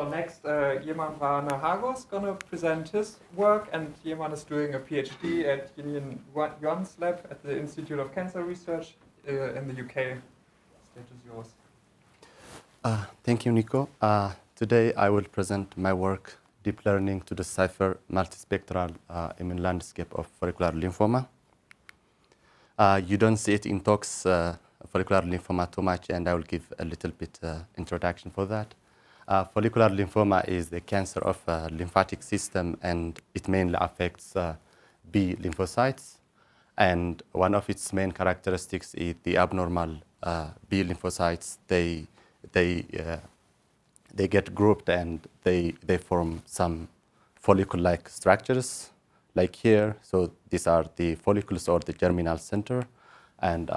So next, Yeman Brhane Hagos gonna present his work, and Yeman is doing a PhD at Yon's lab at the Institute of Cancer Research in the UK. Stage is yours. Thank you, Nico. Today I will present my work, Deep Learning to Decipher Multispectral Immune Landscape of Follicular Lymphoma. You don't see it in talks, follicular lymphoma too much, and I will give a little bit introduction for that. Follicular lymphoma is the cancer of the lymphatic system, and it mainly affects B lymphocytes. And one of its main characteristics is the abnormal B lymphocytes. They get grouped and they form some follicle-like structures, like here. So these are the follicles or the germinal center, and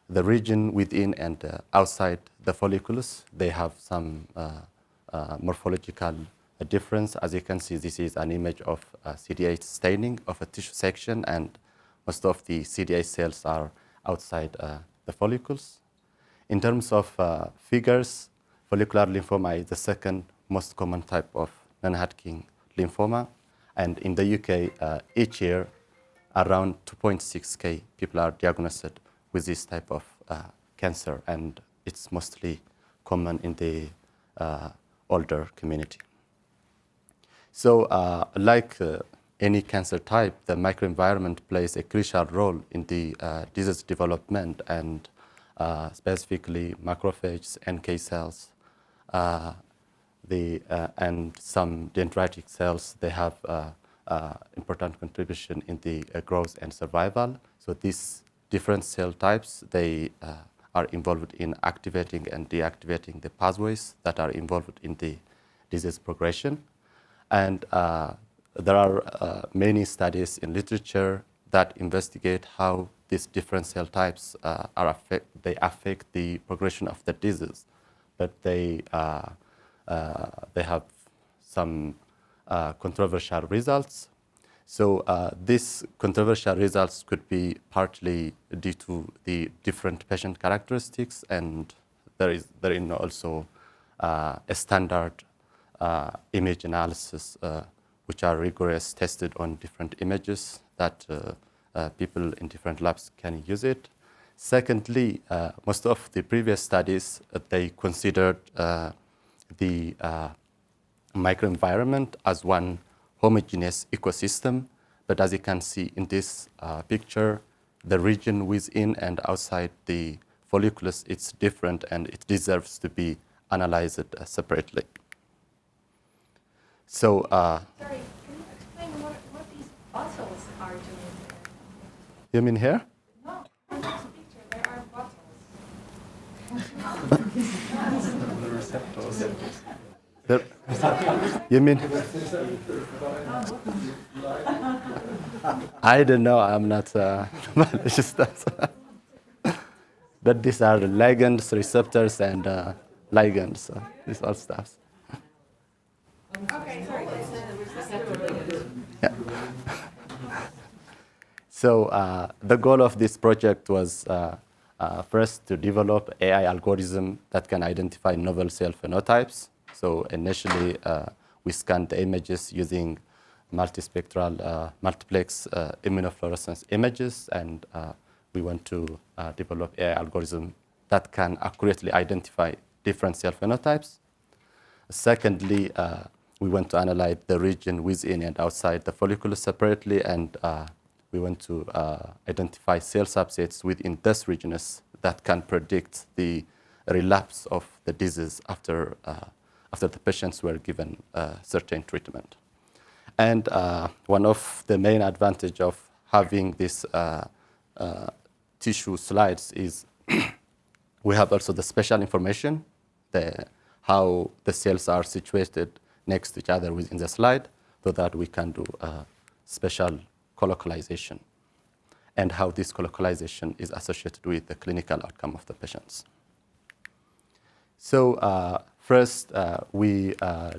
the region within and outside the follicles, they have some morphological difference. As you can see, this is an image of CD8 staining of a tissue section, and most of the CD8 cells are outside the follicles. In terms of figures, follicular lymphoma is the second most common type of non-Hodgkin lymphoma. And in the UK, each year, around 2.6K people are diagnosed with this type of cancer, and it's mostly common in the older community. So like any cancer type, the microenvironment plays a crucial role in the disease development, and specifically macrophages, NK cells, and some dendritic cells. They have important contribution in the growth and survival. So these different cell types, they are involved in activating and deactivating the pathways that are involved in the disease progression. And there are many studies in literature that investigate how these different cell types affect the progression of the disease, but they have some controversial results. So these controversial results could be partly due to the different patient characteristics, and there is also a standard image analysis, which are rigorous, tested on different images that people in different labs can use it. Secondly, most of the previous studies, they considered the microenvironment as one homogeneous ecosystem, but as you can see in this picture, the region within and outside the follicles, it's different, and it deserves to be analyzed separately. So, sorry, can you explain what these bottles are doing there? You mean here? No, in this picture there are bottles. The receptors. You mean? I don't know. I'm not biologist. But these are ligands, receptors, and ligands. These all stuff. Okay, sorry. Yeah. So the goal of this project was first to develop AI algorithm that can identify novel cell phenotypes. So initially, we scanned the images using multispectral multiplex immunofluorescence images, and we want to develop AI algorithm that can accurately identify different cell phenotypes. Secondly, we want to analyze the region within and outside the follicle separately, and we want to identify cell subsets within these regions that can predict the relapse of the disease after the patients were given certain treatment. And one of the main advantages of having this tissue slides is we have also the spatial information, how the cells are situated next to each other within the slide, so that we can do spatial colocalization, and how this colocalization is associated with the clinical outcome of the patients. So first, we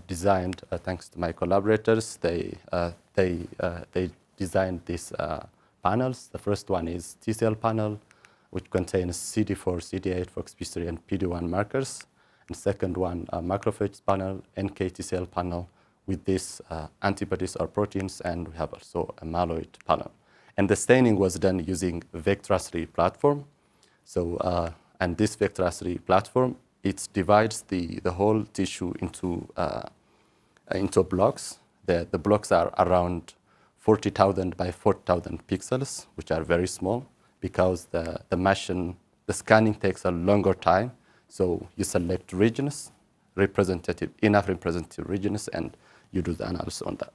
designed, thanks to my collaborators, they designed these panels. The first one is T-cell panel, which contains CD4, CD8, FOXP3, and PD-1 markers. and second one, a macrophage panel, NKT cell panel with these antibodies or proteins, and we have also a myeloid panel. And the staining was done using Vectra-3 platform. So, and this Vectra-3 platform, it divides the whole tissue into blocks. The blocks are around 40,000 by 40,000 pixels, which are very small because the scanning takes a longer time. So you select regions, enough representative regions, and you do the analysis on that.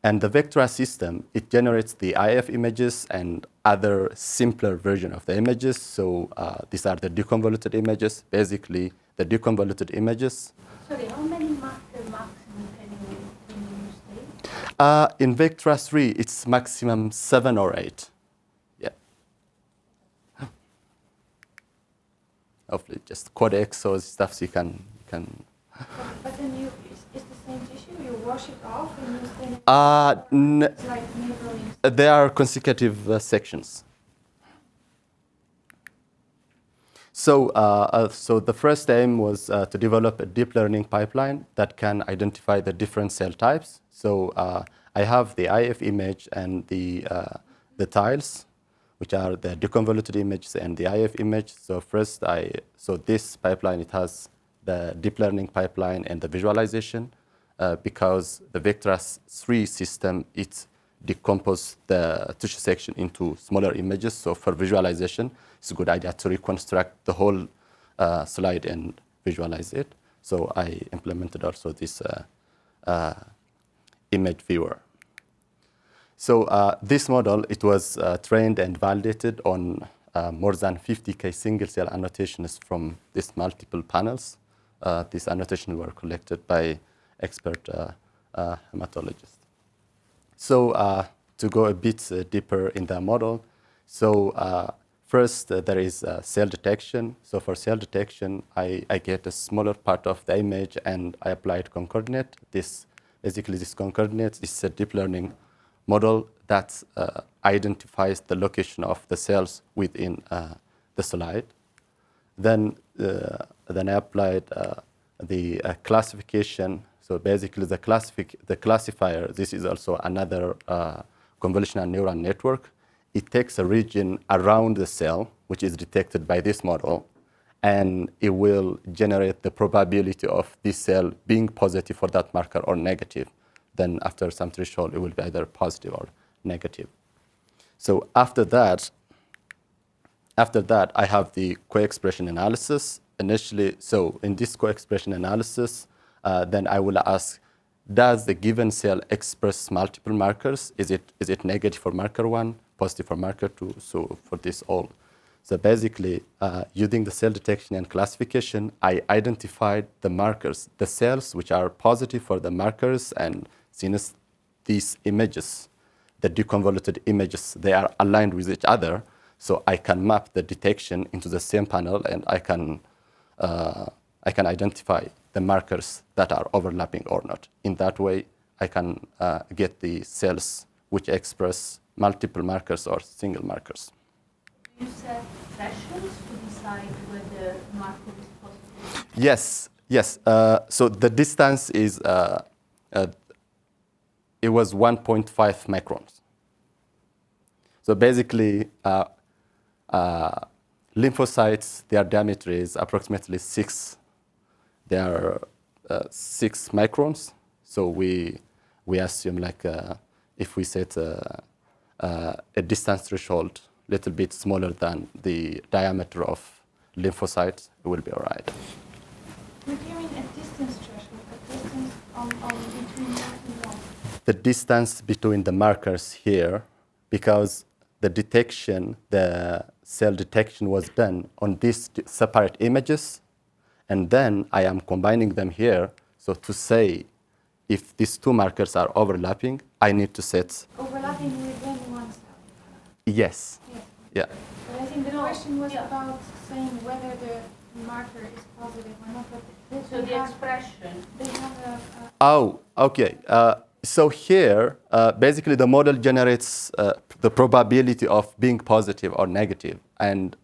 And the Vectra system, it generates the IF images and other simpler version of the images. So these are the deconvoluted images, basically the deconvoluted images. Sorry, how many marker maximum can you state? In Vectra 3, it's maximum 7 or 8. Yeah. Hopefully just codex or stuff so you can. But then it's the same tissue, you wash it off and you stain it? It's like neighboring. They are consecutive sections. So, so the first aim was to develop a deep learning pipeline that can identify the different cell types. So I have the IF image and the tiles, which are the deconvoluted images and the IF image. So first, so this pipeline, it has the deep learning pipeline and the visualization because the Vectra-3 system, it decomposes the tissue section into smaller images. So for visualization, it's a good idea to reconstruct the whole slide and visualize it. So I implemented also this image viewer. So this model, it was trained and validated on more than 50K single cell annotations from these multiple panels. These annotations were collected by expert hematologists. So to go a bit deeper in the model, so first there is cell detection. So for cell detection, I get a smaller part of the image and I applied concordinate. Basically this concordinate is a deep learning model that identifies the location of the cells within the slide. Then I applied the classification. So basically the classifier, this is also another convolutional neural network. It takes a region around the cell, which is detected by this model, and it will generate the probability of this cell being positive for that marker or negative. Then after some threshold, it will be either positive or negative. So after that, I have the co-expression analysis. Initially, so in this co-expression analysis, then I will ask, does the given cell express multiple markers? Is it negative for marker 1, positive for marker 2? So for this all. So basically, using the cell detection and classification, I identified the markers, the cells which are positive for the markers, and since these images, the deconvoluted images, they are aligned with each other, so I can map the detection into the same panel, and I can identify the markers that are overlapping or not. In that way, I can get the cells which express multiple markers or single markers. You set thresholds to decide whether marker is positive? Yes. So the distance is, it was 1.5 microns. So basically, lymphocytes, their diameter is approximately 6. They are 6 microns. So we assume like if we set a distance threshold a little bit smaller than the diameter of lymphocytes, it will be all right. What do you mean a distance threshold? A distance between what and what? The distance between the markers here, because the detection, the cell detection was done on these separate images, and then I am combining them here. So to say if these two markers are overlapping, I need to set... Overlapping within one cell? Yes. Yeah. But I think the question was about saying whether the marker is positive or not. But so the expression, they have a... Oh, okay. So here, basically the model generates the probability of being positive or negative. And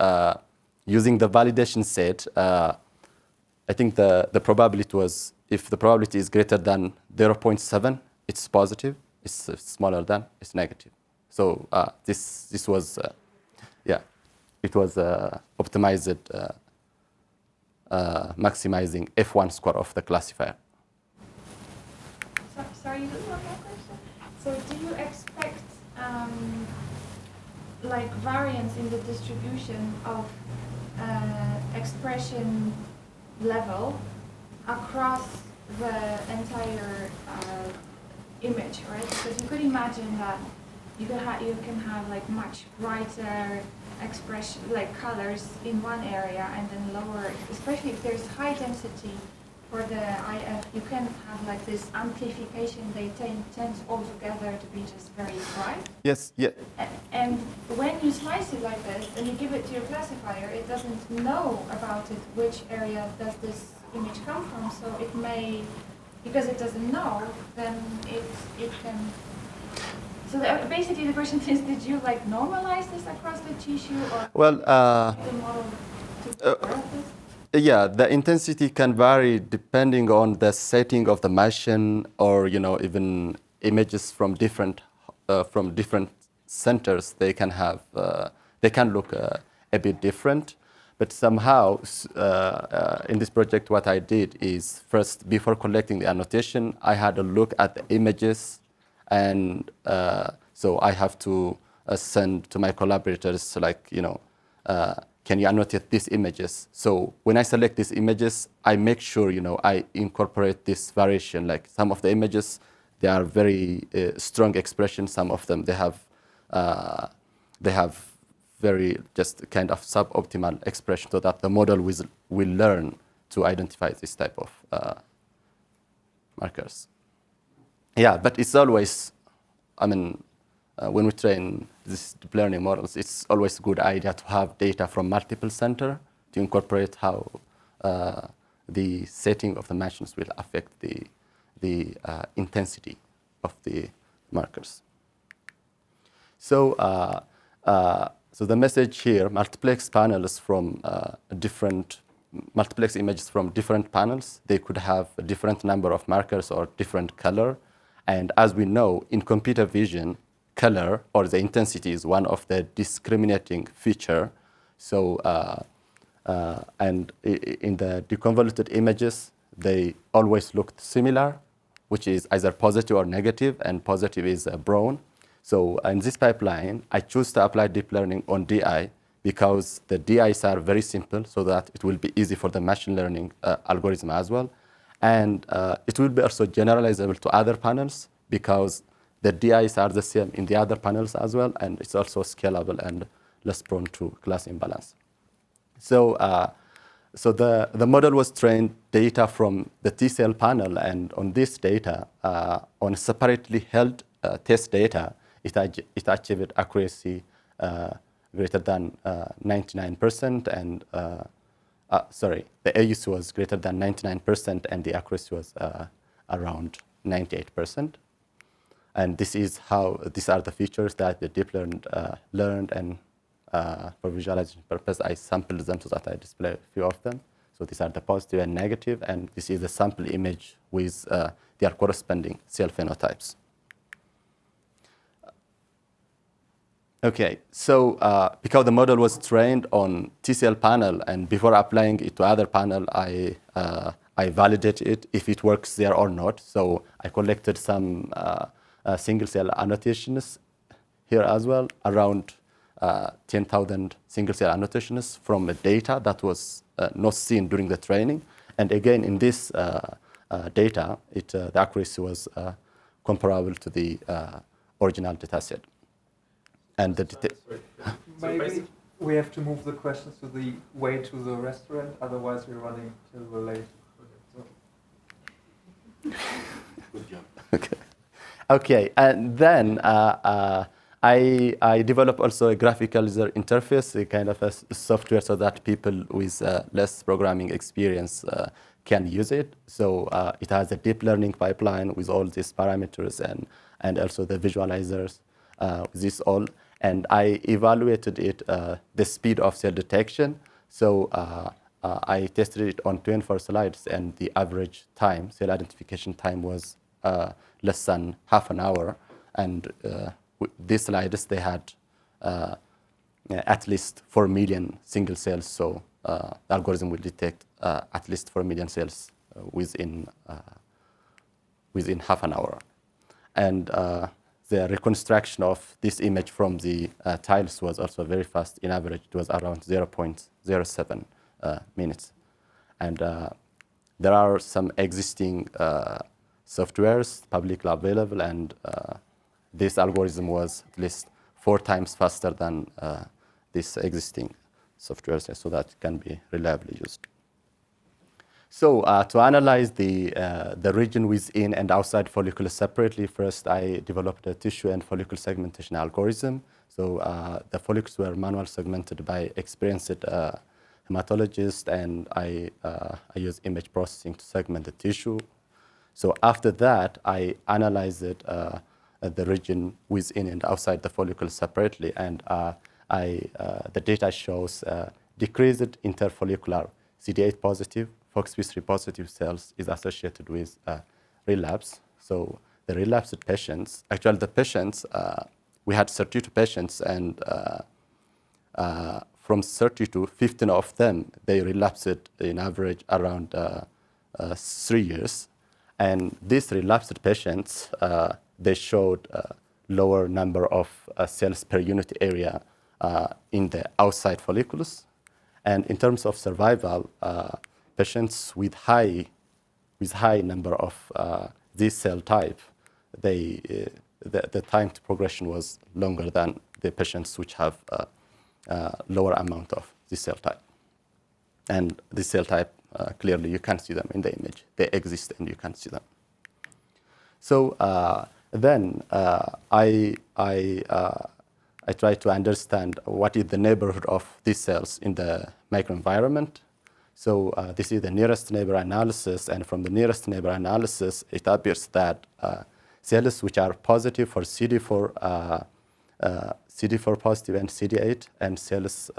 using the validation set, I think the probability was, if the probability is greater than 0.7, it's positive. It's smaller than, it's negative. So this was, yeah, it was optimized, maximizing F1 score of the classifier. Sorry, one more question. So do you expect like variance in the distribution of expression level across the entire image, right? Because you could imagine that you can have like much brighter expression, like colors in one area, and then lower, especially if there's high density for the IF, you can have like this amplification. They tend altogether to be just very bright. Yes, yeah. And when you slice it like this and you give it to your classifier, it doesn't know about it, which area does this image come from. So it may, because it doesn't know, then it can. So basically the question is, did you like normalize this across the tissue, or well, the model to this? Yeah, the intensity can vary depending on the setting of the machine, or even images from different centers. They can have they can look a bit different, but somehow in this project, what I did is first, before collecting the annotation, I had a look at the images, and so I have to send to my collaborators like can you annotate these images? So when I select these images, I make sure, I incorporate this variation. Like some of the images, they are very strong expression. Some of them, they have very just kind of suboptimal expression, so that the model will learn to identify this type of markers. Yeah, but it's always, when we train these deep learning models, it's always a good idea to have data from multiple centers to incorporate how the setting of the machines will affect the intensity of the markers. So, so the message here: multiplex panels from multiplex images from different panels. They could have a different number of markers or different color. And as we know, in computer vision, color or the intensity is one of the discriminating feature. So, and in the deconvoluted images, they always looked similar, which is either positive or negative, and positive is brown. So in this pipeline, I choose to apply deep learning on DI because the DIs are very simple, so that it will be easy for the machine learning algorithm as well. And it will be also generalizable to other panels because the DIs are the same in the other panels as well, and it's also scalable and less prone to class imbalance. So, so the model was trained data from the T-cell panel, and on this data, on separately held test data, it achieved accuracy greater than 99%, and sorry, the AUC was greater than 99%, and the accuracy was around 98%. And this is how, these are the features that the deep learned, and for visualization purpose, I sampled them so that I display a few of them. So these are the positive and negative, and this is the sample image with their corresponding cell phenotypes. Okay, so because the model was trained on T-cell panel, and before applying it to other panel, I validated it if it works there or not. So I collected some single cell annotations here as well, around 10,000 single cell annotations from the data that was not seen during the training. And again, in this data, the accuracy was comparable to the original data set. And the maybe we have to move the questions to the way to the restaurant, otherwise we're running till the late. Good job. Okay. Okay, and then I developed also a graphical user interface, a kind of a software so that people with less programming experience can use it. So it has a deep learning pipeline with all these parameters and also the visualizers, this all. And I evaluated it, the speed of cell detection. So I tested it on 24 slides, and the average time, cell identification time, was less than half an hour. And with these slides, they had at least 4 million single cells. So the algorithm will detect at least 4 million cells within half an hour. And the reconstruction of this image from the tiles was also very fast. In average, it was around 0.07 minutes. And there are some existing softwares publicly available, and this algorithm was at least 4 times faster than this existing softwares, so that it can be reliably used. So to analyze the region within and outside follicle separately, first I developed a tissue and follicle segmentation algorithm. So the follicles were manually segmented by experienced hematologists, and I used image processing to segment the tissue. So after that, I analyzed the region within and outside the follicle separately, and the data shows decreased interfollicular CD8 positive, FOXP3 positive cells is associated with relapse. So the relapsed patients, actually the patients, we had 32 patients, and from 32, 15 of them, they relapsed in average around 3 years. And these relapsed patients, they showed lower number of cells per unit area in the outside follicles. And in terms of survival, patients with high number of this cell type, the time to progression was longer than the patients which have lower amount of this cell type. And this cell type, clearly you can see them in the image. They exist and you can see them. So then I try to understand what is the neighborhood of these cells in the microenvironment. So this is the nearest neighbor analysis, and from the nearest neighbor analysis, it appears that cells which are positive for CD4, CD4 positive and CD8, and cells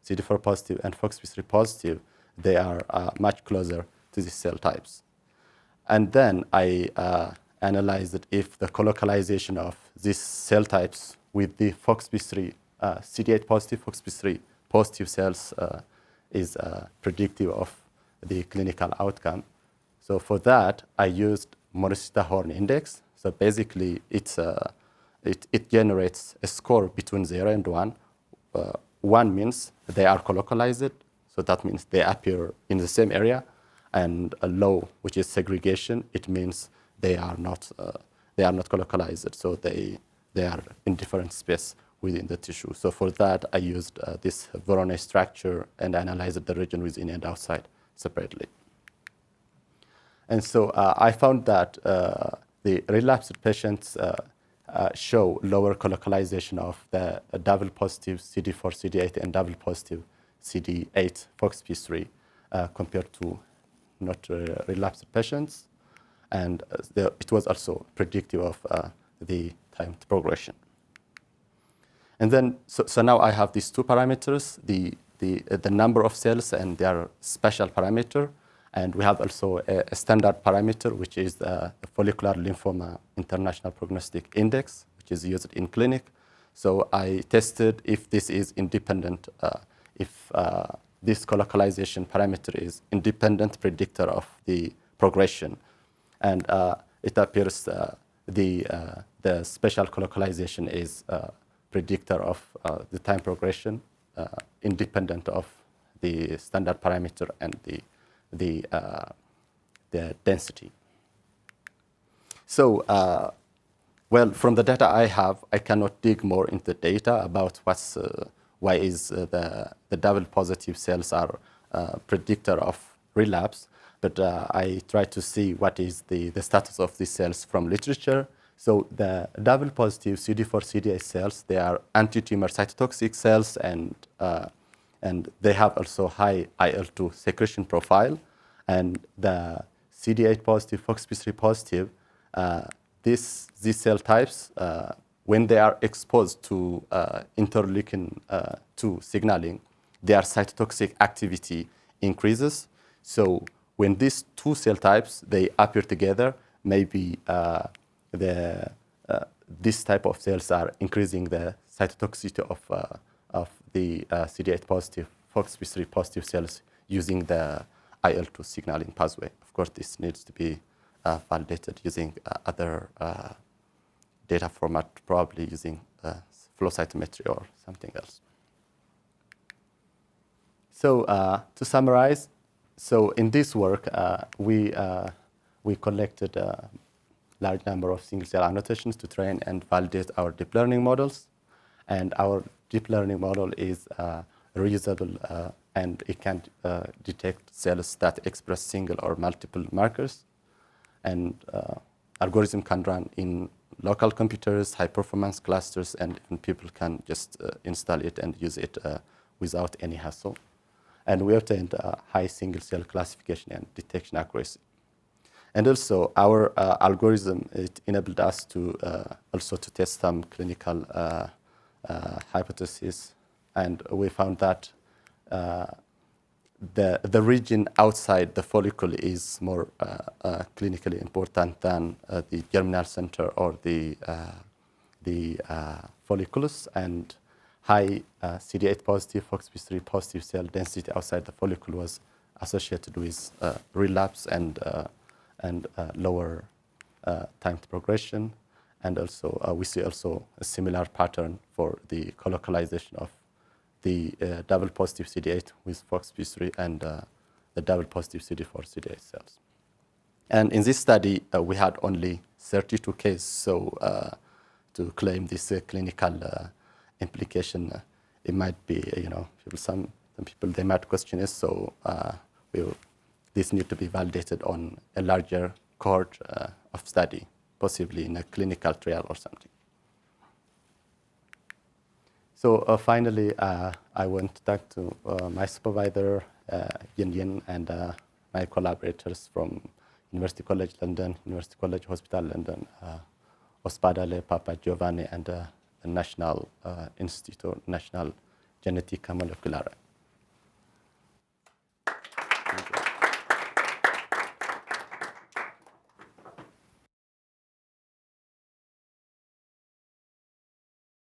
CD4 positive and FOXP3 positive, they are much closer to these cell types. And then I analyzed if the colocalization of these cell types with the FOXP3, CD8 positive, FOXP3 positive cells is predictive of the clinical outcome. So for that, I used Morishita Horn Index. So basically, it generates a score between 0 and 1. 1 means they are colocalized, so that means they appear in the same area. And a low, which is segregation, it means they are not colocalized, so they are in different space within the tissue. So for that, I used this Voronoi structure and analyzed the region within and outside separately. And so I found that the relapsed patients show lower colocalization of the double positive CD4, CD8, and double positive CD8 FOXP3 compared to not relapsed patients. And it was also predictive of the time to progression. And then, so now I have these 2 parameters, the number of cells and their special parameter. And we have also a standard parameter, which is the follicular lymphoma international prognostic index, which is used in clinic. So I tested if this is independent, if this colocalization parameter is independent predictor of the progression. And it appears the special colocalization is predictor of the time progression, independent of the standard parameter and the density. So, well, from the data I have, I cannot dig more into data about why is the double positive cells are predictor of relapse, but I try to see what is the status of these cells from literature. So the double positive CD4, CD8 cells, they are anti-tumor cytotoxic cells, and they have also high IL-2 secretion profile. And the CD8 positive, FOXP3 positive, these cell types, when they are exposed to interleukin 2 signaling, their cytotoxic activity increases. So when these two cell types, they appear together, maybe this type of cells are increasing the cytotoxicity of the CD8 positive, FOXP3 positive cells using the IL-2 signaling pathway. Of course, this needs to be validated using other data format, probably using flow cytometry or something else. So to summarize, so in this work, we collected a large number of single-cell annotations to train and validate our deep learning models. And our deep learning model is reusable, and it can detect cells that express single or multiple markers. And algorithm can run in local computers, high-performance clusters, and even people can just install it and use it without any hassle. And we obtained high single-cell classification and detection accuracy. And also, our algorithm, it enabled us to also to test some clinical hypotheses. And we found that the region outside the follicle is more clinically important than the germinal center or the folliculus, and high CD8 positive, FOXP3 positive cell density outside the follicle was associated with relapse and lower time to progression. And also, we see also a similar pattern for the colocalization of the double positive CD8 with FOXP3 and the double positive CD4 CD8 cells. And in this study, we had only 32 cases. So to claim this clinical implication, it might be, some people, they might question it. So this need to be validated on a larger cohort of study, possibly in a clinical trial or something. So finally, I want to thank to my supervisor, Yeman, and my collaborators from University College London, University College Hospital London, Ospedale Papa Giovanni, and the National Institute, National Genetica Molecular.